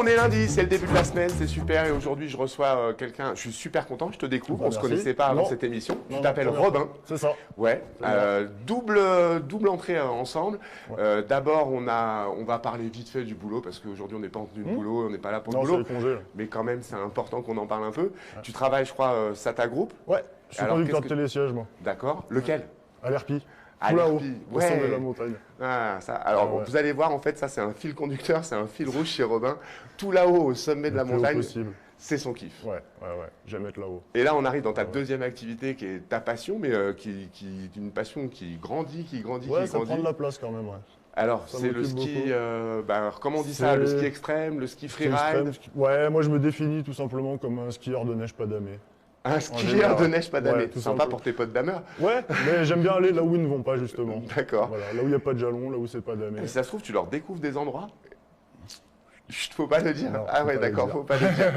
on est lundi, c'est le début de la semaine, c'est super. Et aujourd'hui, je reçois quelqu'un. Je suis super content, je te découvre. On se connaissait pas avant cette émission. Tu t'appelles Robin. C'est ça. Ouais. Double entrée ensemble. Ouais. D'abord, on va parler vite fait du boulot parce qu'aujourd'hui, on n'est pas en tenue de boulot, on n'est pas là pour le boulot. Mais quand même, c'est important qu'on en parle un peu. Ouais. Tu travailles, je crois, Sata Group. Ouais. Je suis conducteur de télésiège, moi. D'accord. Lequel? À l'ERPI. Tout là-haut, au sommet de la montagne. Ah, ça. Alors, bon, vous allez voir, en fait, ça, c'est un fil conducteur, c'est un fil rouge chez Robin. Tout là-haut, au sommet de la montagne, c'est son kiff. Ouais. J'aime être là-haut. Et là, on arrive dans ta deuxième activité qui est ta passion, mais une passion qui grandit, Ouais, ça prend de la place quand même, ouais. Alors, c'est le ski, comment on dit ça? Le ski extrême, le ski freeride? Ouais, moi, je me définis tout simplement comme un skieur de neige pas damé. Un skieur de neige pas damé, tout sympa pour tes potes dameurs. Ouais, mais j'aime bien aller là où ils ne vont pas justement. D'accord. Voilà, là où il n'y a pas de jalon, là où c'est pas damé. Et si ça se trouve, tu leur découvres des endroits? Faut pas le dire. Non, ah ouais, d'accord, faut pas le dire.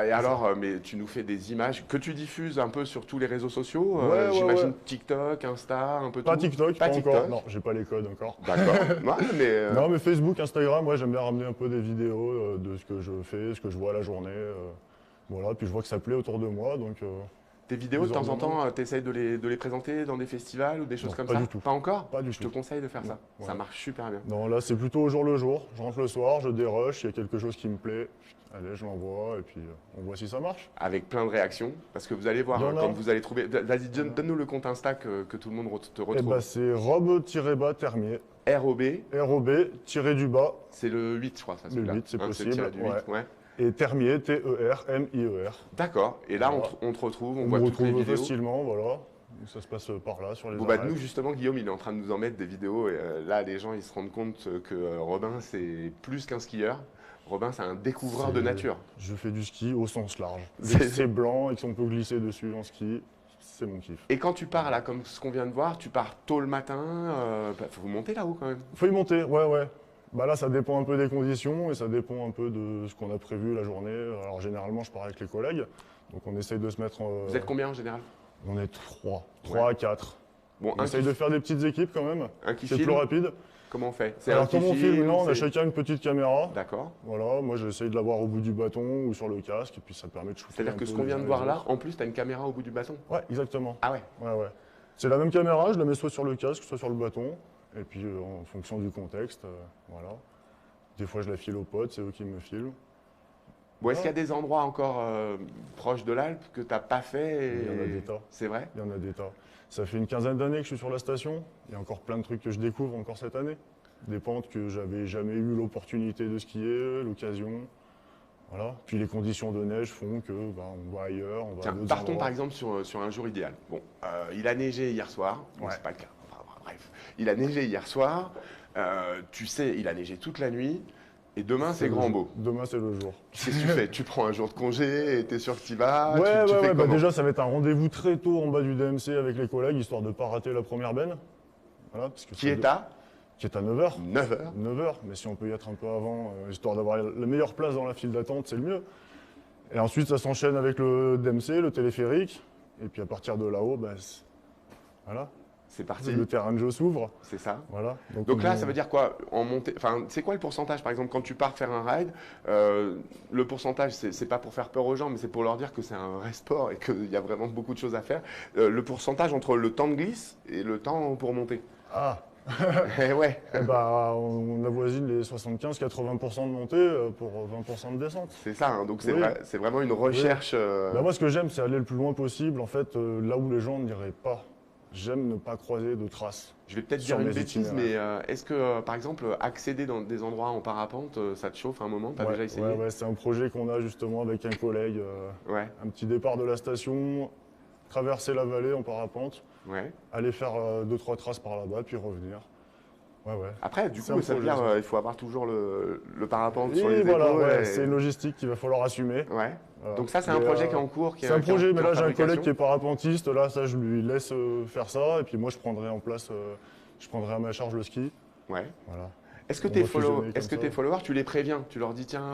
Et alors, mais tu nous fais des images que tu diffuses un peu sur tous les réseaux sociaux. J'imagine TikTok, Insta, un peu tout. Pas TikTok, pas encore. Non, j'ai pas les codes encore. D'accord. Non, mais Facebook, Instagram, moi j'aime bien ramener un peu des vidéos de ce que je fais, ce que je vois la journée. Voilà, puis je vois que ça plaît autour de moi, donc... Tes vidéos, de temps en temps, tu essayes de les présenter dans des festivals ou des choses comme ça? Pas du tout. Pas encore? Pas du tout. Je te conseille de faire ça. Ouais. Ça marche super bien. Non, là, c'est plutôt au jour le jour. Je rentre le soir, je dérush, il y a quelque chose qui me plaît. Allez, je l'envoie et puis on voit si ça marche. Avec plein de réactions, parce que vous allez voir, quand vous allez trouver... Vas-y, donne-nous le compte Insta que tout le monde te retrouve. Eh ben, c'est rob-termier. R-O-B. R-O-B-du-bas. C'est le 8, je crois, ça. Le 8, c'est possible. C'est le 8, ouais. Et Termier, T-E-R-M-I-E-R. D'accord. Et là, on te retrouve, on voit toutes les vidéos. Facilement, voilà. Ça se passe par là, sur les nous, justement, Guillaume, il est en train de nous en mettre des vidéos. Et là, les gens, ils se rendent compte que Robin, c'est plus qu'un skieur. Robin, c'est un découvreur de nature. Je fais du ski au sens large. C'est blanc et qu'on peut glisser dessus en ski. C'est mon kiff. Et quand tu pars là, comme ce qu'on vient de voir, tu pars tôt le matin. Faut monter là-haut quand même. Faut y monter, ouais. Bah là, ça dépend un peu des conditions et ça dépend un peu de ce qu'on a prévu la journée. Alors généralement, je pars avec les collègues, donc on essaye de se mettre... Vous êtes combien en général? On est 3 à 4. Bon, on essaye de faire des petites équipes quand même. C'est plus rapide. Comment on fait? Alors comment on filme? Non, on a chacun une petite caméra. D'accord. Voilà, moi j'essaye de l'avoir au bout du bâton ou sur le casque et puis ça permet de shooter. C'est-à-dire que ce qu'on vient de voir là, en plus, tu as une caméra au bout du bâton? Ouais, exactement. Ah ouais? Ouais. C'est la même caméra, je la mets soit sur le casque, soit sur le bâton. Et puis en fonction du contexte, voilà. Des fois, je la file aux potes, c'est eux qui me filent. Bon, est-ce qu'il y a des endroits encore proches de l'Alpe que tu n'as pas fait? Il y en a des tas. C'est vrai? Il y en a des tas. Ça fait une quinzaine d'années que je suis sur la station. Il y a encore plein de trucs que je découvre encore cette année. Des pentes que j'avais jamais eu l'opportunité de skier, l'occasion. Voilà. Puis les conditions de neige font que on va ailleurs, on va à d'autres partons endroits. Par exemple sur un jour idéal. Bon, il a neigé hier soir. Bon, c'est pas le cas. Enfin, bref, il a neigé hier soir. Tu sais, il a neigé toute la nuit. Et demain, c'est grand beau. Demain, c'est le jour. Qu'est-ce que tu fais? Tu prends un jour de congé et tu es sûr que tu y vas? Ouais. Déjà, ça va être un rendez-vous très tôt en bas du DMC avec les collègues, histoire de ne pas rater la première benne. Voilà, parce que Qui est à 9h. 9h. 9h, mais si on peut y être un peu avant, histoire d'avoir la meilleure place dans la file d'attente, c'est le mieux. Et ensuite, ça s'enchaîne avec le DMC, le téléphérique. Et puis à partir de là-haut, voilà. C'est parti. Le terrain de jeu s'ouvre. C'est ça. Voilà. Donc là, ça veut dire quoi en montée? Enfin, c'est quoi le pourcentage? Par exemple, quand tu pars faire un ride, le pourcentage, c'est pas pour faire peur aux gens, mais c'est pour leur dire que c'est un vrai sport et qu'il y a vraiment beaucoup de choses à faire. Le pourcentage entre le temps de glisse et le temps pour monter. Ah. Ouais. On avoisine les 75-80% de montée pour 20% de descente. C'est ça, hein, donc c'est vraiment une recherche. Moi, ce que j'aime, c'est aller le plus loin possible, en fait, là où les gens n'iraient pas. J'aime ne pas croiser de traces. Je vais peut-être dire une bêtise, mais est-ce que, par exemple, accéder dans des endroits en parapente, ça te chauffe un moment? Tu as déjà essayé? Ouais, c'est un projet qu'on a justement avec un collègue. Un petit départ de la station, traverser la vallée en parapente, aller faire 2-3 traces par là-bas, puis revenir. Ouais. Après, du coup, ça veut dire il faut avoir toujours le parapente sur les épaules. C'est une logistique qu'il va falloir assumer. Ouais. Donc ça, c'est un projet qui est en cours. C'est un projet, mais là, j'ai un collègue qui est parapentiste. Là, ça, je lui laisse faire ça. Et puis moi, je prendrai en place, je prendrai à ma charge le ski. Ouais. Voilà. Est-ce que tes followers, tu les préviens? Tu leur dis, tiens,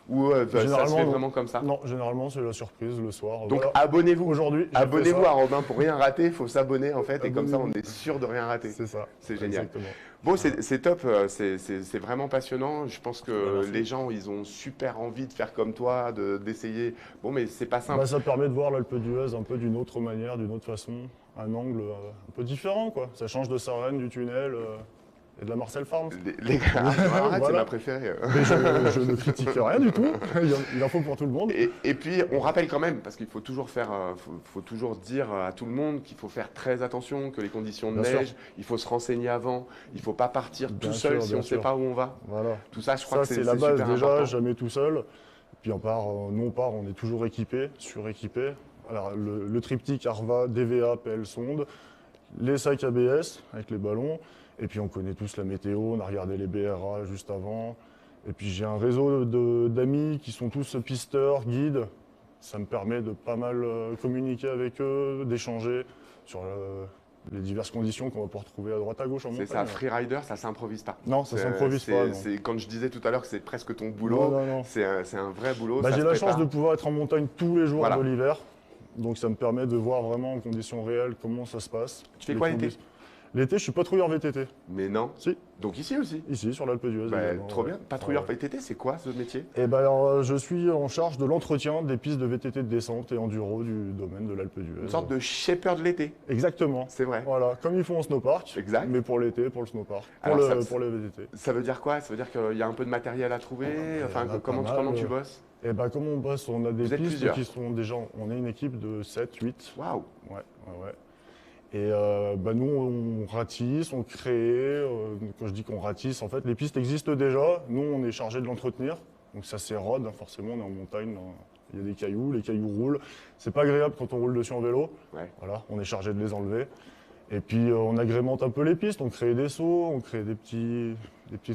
Ou ça se Généralement, fait non. vraiment comme ça? Non, généralement, c'est la surprise le soir. Donc Voilà. abonnez-vous. Aujourd'hui, j'ai fait Abonnez-vous ça. à Robin pour rien rater. Il faut s'abonner en fait. Et comme ça, on Abonnez-vous. est sûr de rien rater. C'est ça. C'est génial. Exactement. Bon, c'est top, c'est vraiment passionnant. Je pense que Merci. les gens, ils ont super envie de faire comme toi, d'essayer. Bon, mais c'est pas simple. Bah, ça permet de voir l'Alpe d'Huez un peu d'une autre manière, d'une autre façon, un angle un peu différent, quoi. Ça change de Sarenne, du tunnel et de la Marcel Farms. Les gars, arrête, c'est Voilà. ma préférée. Mais je ne critique rien du tout. Il en faut pour tout le monde. Et puis, on rappelle quand même, parce qu'il faut toujours faire, faut toujours dire à tout le monde qu'il faut faire très attention, que les conditions de Bien sûr. neige, il faut se renseigner avant, il faut pas partir Bien tout seul sûr, si bien on ne sait sûr. pas où on va. Voilà. Tout ça, je crois Ça, que c'est c'est la base super déjà, important. jamais tout seul. Puis on part, nous on part, on est toujours équipé, suréquipé. Alors le triptyque Arva, DVA, PL sonde, les sacs ABS avec les ballons, et puis on connaît tous la météo, on a regardé les BRA juste avant. Et puis j'ai un réseau d'amis qui sont tous pisteurs, guides. Ça me permet de pas mal communiquer avec eux, d'échanger sur les diverses conditions qu'on va pouvoir trouver à droite à gauche en C'est montagne. ça, freerider, ça s'improvise pas. Non, ça s'improvise C'est- pas. non. c'est- Quand je disais tout à l'heure que c'est presque ton Non, boulot, non, non. c'est un vrai boulot. Bah, ça j'ai se la chance prépare. de pouvoir être en montagne tous les jours Voilà. de l'hiver. Donc ça me permet de voir vraiment en conditions réelles comment ça se passe. Tu fais Les quoi l'été? conditions- L'été, je suis patrouilleur VTT. Mais non. Si, Donc ici aussi. ici, sur l'Alpe d'Huez. Bah, également, trop ouais. bien. Patrouilleur Ouais. VTT, c'est quoi ce métier? Et ben alors, je suis en charge de l'entretien des pistes de VTT de descente et enduro du domaine de l'Alpe d'Huez. Une sorte de shepherd l'été. Exactement. C'est vrai. Voilà, comme ils font en snowpark, Exact. mais pour l'été, pour le snowpark, Alors, pour les VTT. Ça veut dire quoi? Ça veut dire qu'il y a un peu de matériel à trouver? Enfin, il y en a comment, pas mal, comment tu bosses? Et ben comme on bosse, on a des Vous êtes pistes plusieurs. qui sont déjà, on est une équipe de 7, 8. Waouh! Ouais, ouais, ouais. Et bah nous, on ratisse, on crée. Quand je dis qu'on ratisse, en fait, les pistes existent déjà. Nous, on est chargé de l'entretenir. Donc ça s'érode, hein, forcément, on est en montagne. Il y a des cailloux, les cailloux roulent. C'est pas agréable quand on roule dessus en vélo. Ouais. Voilà, on est chargé de les enlever. Et puis on agrémente un peu les pistes, on crée des sauts, on crée des petits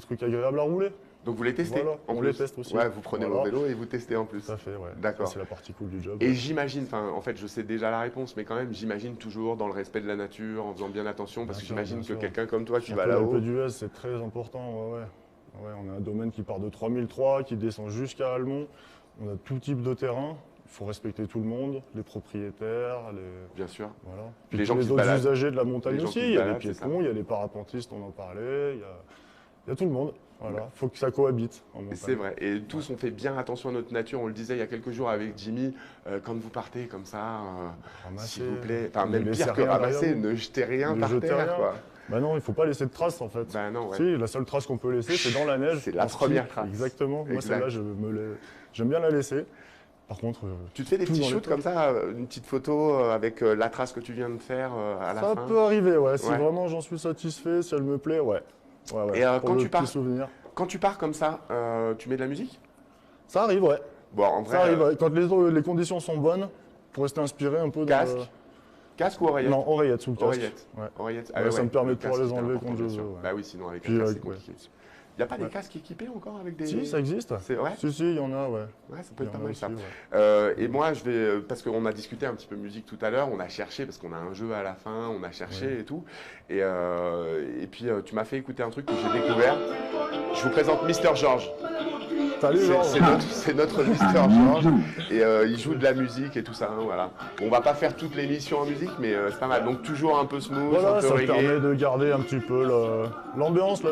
trucs agréables à rouler. Donc vous les testez Voilà, en on plus. les teste aussi. Ouais, vous prenez Voilà. vos vélos et vous testez en plus. Tout à fait, ouais. D'accord. Ça, c'est la partie cool du job. Et j'imagine, enfin, en fait, je sais déjà la réponse, mais quand même, j'imagine toujours dans le respect de la nature, en faisant bien attention, parce que Bien sûr, j'imagine bien que sûr. quelqu'un comme toi qui Surtout va là-haut, l'Alpe d'Huez, c'est très important. Ouais, ouais. Ouais, on a un domaine qui part de 3003, qui descend jusqu'à Almont. On a tout type de terrain. Il faut respecter tout le monde, les propriétaires, bien sûr. voilà. Les Puis gens tous qui les se autres baladent. usagers de la montagne Les gens aussi. qui se Il y a baladent, les c'est ça. piétons, il y a les parapentistes, on en parlait. Il y a tout le monde. Voilà. Il faut que ça cohabite en Et montagne. c'est vrai. Et tous, on fait bien attention à notre nature. On le disait il y a quelques jours avec Jimmy, quand vous partez comme ça, Ramasser, s'il vous plaît, enfin, ne même laissez pire que rien ramasser, derrière vous. ne jetez rien Ne par jetez terre, rien. quoi. Bah non, il ne faut pas laisser de traces en fait. Ben non, ouais. Si, la seule trace qu'on peut laisser, c'est dans la neige. C'est la en ski. première trace. Exactement. Moi, Exact. celle-là, j'aime bien la laisser. Par contre, Tu te fais des tout petits dans les shoots comme ça, une petite photo avec la trace que tu viens de faire à la ça fin. peut arriver, ouais. Si Ouais. vraiment j'en suis satisfait, si elle me plaît, ouais. Ouais, ouais. Et, Pour quand le tu pars- petit souvenir. Quand tu pars comme ça, tu mets de la musique? Ça arrive, ouais. Bon, en vrai, Ça arrive, ouais. Quand les conditions sont bonnes, pour rester inspiré un peu dans casque, le... casque ou oreillette? Non, oreillette sous le casque. Oreillette. Ouais. Oreillette. Ouais, ça me permet le de pouvoir casque, les c'est enlever important, quand je bien sûr. veux, ouais. Bah oui, sinon avec Puis le casque, avec- c'est compliqué. Il n'y a pas des Ouais. casques équipés encore avec des... Si, ça existe. C'est vrai? Si, il y en a, ouais. Ouais, ça peut Il y être pas en a mal aussi, ça. ouais. Et moi, je vais, parce qu'on a discuté un petit peu musique tout à l'heure, on a cherché, parce qu'on a un jeu à la fin, on a cherché Ouais. et tout. Et puis, tu m'as fait écouter un truc que j'ai découvert. Je vous présente Mister George. Salut, Georges. C'est notre Mister George. Et il joue de la musique et tout ça. Hein, voilà. On va pas faire toute l'émission en musique, mais c'est pas mal. Donc, toujours un peu smooth, Voilà, un peu ça me reggae. permet de garder un petit peu l'ambiance là,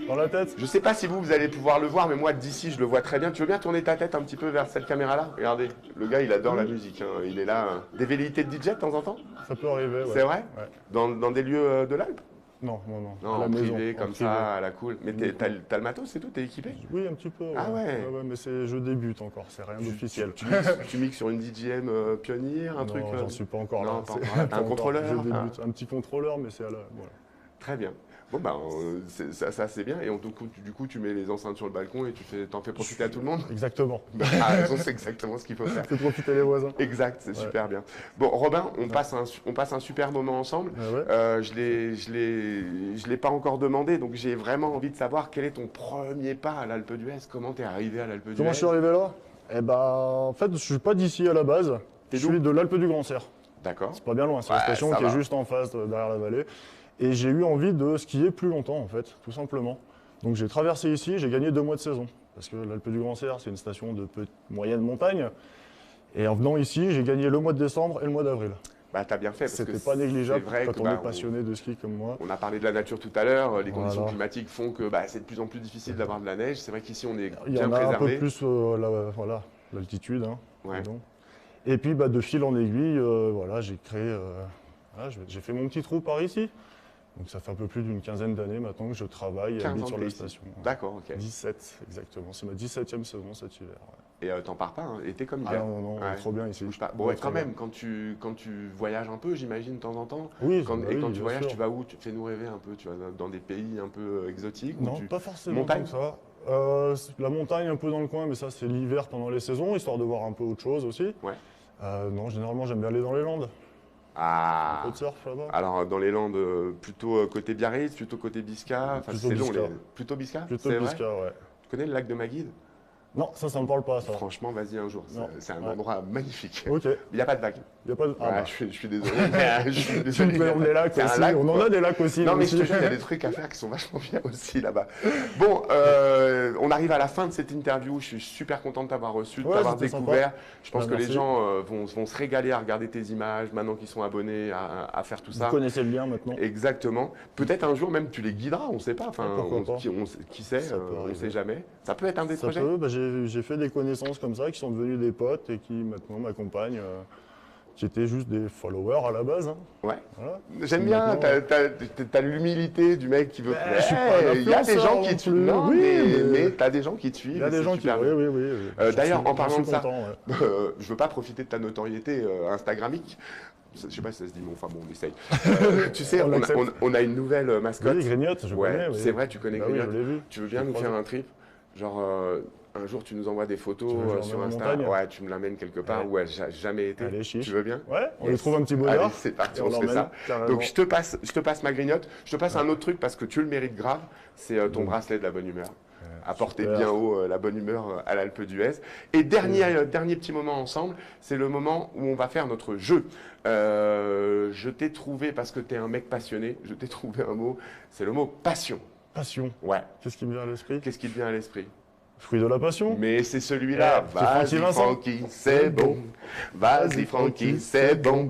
dans la tête. Je sais pas si vous allez pouvoir le voir, mais moi d'ici je le vois très bien. Tu veux bien tourner ta tête un petit peu vers cette caméra-là? Regardez, le gars il adore la musique, hein. Il est là. Des velléités de DJ de temps en temps? Ça peut arriver, ouais. C'est vrai? Ouais. Dans des lieux de l'Alpe? Non, non, non. Non, à la en maison, privé, en comme privé. ça, à la cool. Mais t'as le matos, c'est tout? T'es équipé? Oui, un petit peu. Ah ouais. Mais je débute encore, c'est rien d'officiel. Tu mixes sur une DJM Pioneer, un Non, truc j'en suis pas encore non, là. pas c'est- encore là. T'as pas un encore. contrôleur? Je débute. Un petit contrôleur, mais c'est à la... Voilà. Très bien. Bon, ben, ça c'est bien. Et du coup, tu mets les enceintes sur le balcon et t'en fais profiter à tout le monde? Exactement. Ah, raison, c'est exactement ce qu'il faut faire. Fais profiter les voisins. Exact, c'est Ouais. super bien. Bon, Robin, on passe un super moment ensemble. Ah ouais. Je l'ai pas encore demandé, donc j'ai vraiment envie de savoir quel est ton premier pas à l'Alpe d'Huez. Comment t'es arrivé à l'Alpe d'Huez? Comment je suis arrivé là? Eh ben, en fait, je suis pas d'ici à la base. T'es Je d'où? suis de l'Alpe du Grand Cerf. D'accord. C'est pas bien loin, c'est la Ouais, station ça qui est va. juste en face, derrière la vallée. Et j'ai eu envie de skier plus longtemps, en fait, tout simplement. Donc j'ai traversé ici, j'ai gagné 2 mois de saison. parce que l'Alpe du Grand Cerf, c'est une station de moyenne montagne. Et en venant ici, j'ai gagné le mois de décembre et le mois d'avril. Bah, t'as bien fait. C'était pas négligeable vrai quand que, on est passionné de ski comme moi. On a parlé de la nature tout à l'heure, les conditions Voilà. climatiques font que c'est de plus en plus difficile d'avoir de la neige. C'est vrai qu'ici on est Il y bien en a un préservé. peu plus voilà, l'altitude. Hein, Ouais. pardon. Et puis de fil en aiguille, voilà, j'ai créé, voilà, j'ai fait mon petit trou par ici. Donc ça fait un peu plus d'une quinzaine d'années maintenant que je travaille et 15 habite ans sur que la t'es ici. station. D'accord, ok. 17 exactement, c'est ma 17e saison cet hiver. Ouais. Et t'en pars pas, hein. Été comme Ah hiver. non, non, Ouais. trop bien ici. Bouge pas. Bon, Ouais, ouais, quand très bien. même, quand tu voyages un peu, j'imagine, de temps en temps. Oui, Et quand oui, tu bien voyages, sûr. tu vas où? Fais-nous rêver un peu. Tu vas dans des pays un peu exotiques ou Non, pas forcément Montagne tant que ça. La montagne un peu dans le coin, mais ça c'est l'hiver pendant les saisons, histoire de voir un peu autre chose aussi. Ouais. Non, généralement j'aime bien aller dans les Landes. Un Ah. peu de surf là-bas. Alors, dans les Landes, plutôt côté Biarritz, plutôt côté Bisca. Enfin, Plutôt c'est long. Bisca. Plutôt Bisca. Plutôt C'est vrai. Bisca, ouais. Tu connais le lac de Maguide? Non, ça me parle pas, ça. Franchement, vas-y un jour. Non. C'est un Ouais. endroit magnifique. Ok, Il n'y a pas de vagues. il n'y a pas de. Ouais, je suis désolé. je suis Tu désolé, me il y a connais pas- les lacs c'est un aussi, lac, on en quoi. a des lacs aussi. Non, mais je aussi. te jure, il y a des trucs à faire qui sont vachement bien aussi là-bas. Bon, on arrive à la fin de cette interview. Je suis super content de t'avoir reçu, de Ouais, t'avoir c'était découvert. Je pense Bah, que les merci. gens vont se régaler à regarder tes images maintenant qu'ils sont abonnés à faire tout Vous ça. connaissez le lien maintenant. Exactement. Peut-être un jour même tu les guideras, on ne sait pas. Enfin, Pourquoi pas. qui sait, Ça peut on ne arriver. sait jamais. Ça peut être un des Ça projets. peut, j'ai fait des connaissances comme ça qui sont devenus des potes et qui maintenant m'accompagnent, qui étaient juste des followers à la base. Hein. Ouais. Voilà. J'aime bien, Maintenant, t'as l'humilité du mec qui veut. je suis pas un Il y a des gens influenceur qui non te suivent. plus. Non, Oui, mais mais t'as des gens qui te suivent. Il y a et des c'est gens qui. super Oui, bien. oui, oui. D'ailleurs, J'en en parlant suis de ça, content, ouais. Je veux pas profiter de ta notoriété instagramique. Je sais pas si ça se dit, mais enfin bon, on essaye. Tu sais, On l'accepte. on a une nouvelle mascotte. Oui, Grignotte, je Ouais, connais. Oui. c'est vrai, tu connais Bah oui, Grignotte. je l'ai vu. Tu veux bien Je l'ai nous faire croisé. un trip? Genre, un jour, tu nous envoies des photos Tu veux que je sur l'emmène en Insta. montagne Ouais, tu me l'amènes quelque part Ouais. où elle n'a jamais été. Allez, chiche. Tu veux bien? Ouais, on lui Yes. trouve un petit Allez, bonheur. c'est parti, et on se fait l'emmène, ça. carrément. Donc, je te passe ma grignote. Je te passe un autre truc parce que tu le mérites grave. C'est ton bracelet de la bonne humeur. Apporter super. bien haut la bonne humeur à l'Alpe d'Huez. Et dernier petit moment ensemble, c'est le moment où on va faire notre jeu. Je t'ai trouvé, parce que tu es un mec passionné, je t'ai trouvé un mot, c'est le mot passion. Passion. Ouais. Qu'est-ce qui me vient à l'esprit? Qu'est-ce qui te vient à l'esprit? Fruit de la passion. Mais c'est celui-là. C'est Francky Vas-y Vincent. Francky, c'est bon. Vas-y Francky, c'est bon.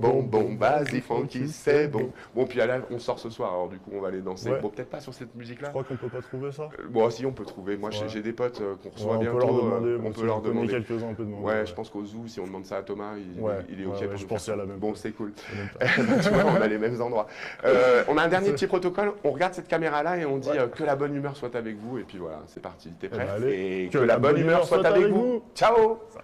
Vas-y Francky, c'est bon. Bon, puis là, on sort ce soir, alors du coup, on va aller danser. Ouais. Bon, peut-être pas sur cette Je musique-là. crois qu'on peut pas trouver ça. Bon, si on peut trouver. Moi, Ouais. j'ai des potes qu'on reçoit Ouais, on bientôt. peut leur demander. On peut leur demander. Quelques-uns, on peut demander. Ouais, je pense qu'au zoo, si on demande ça à Thomas, il est OK pour je nous pensais faire à la ça. même Bon, chose. c'est cool. En même temps. Tu vois, on a les mêmes endroits. On a un dernier petit protocole. On regarde cette caméra-là et on dit que la bonne humeur soit avec vous. Et puis voilà, c'est parti. T'es prêt? ben, allez. Et que la bonne humeur soit avec vous. Ciao! Ça.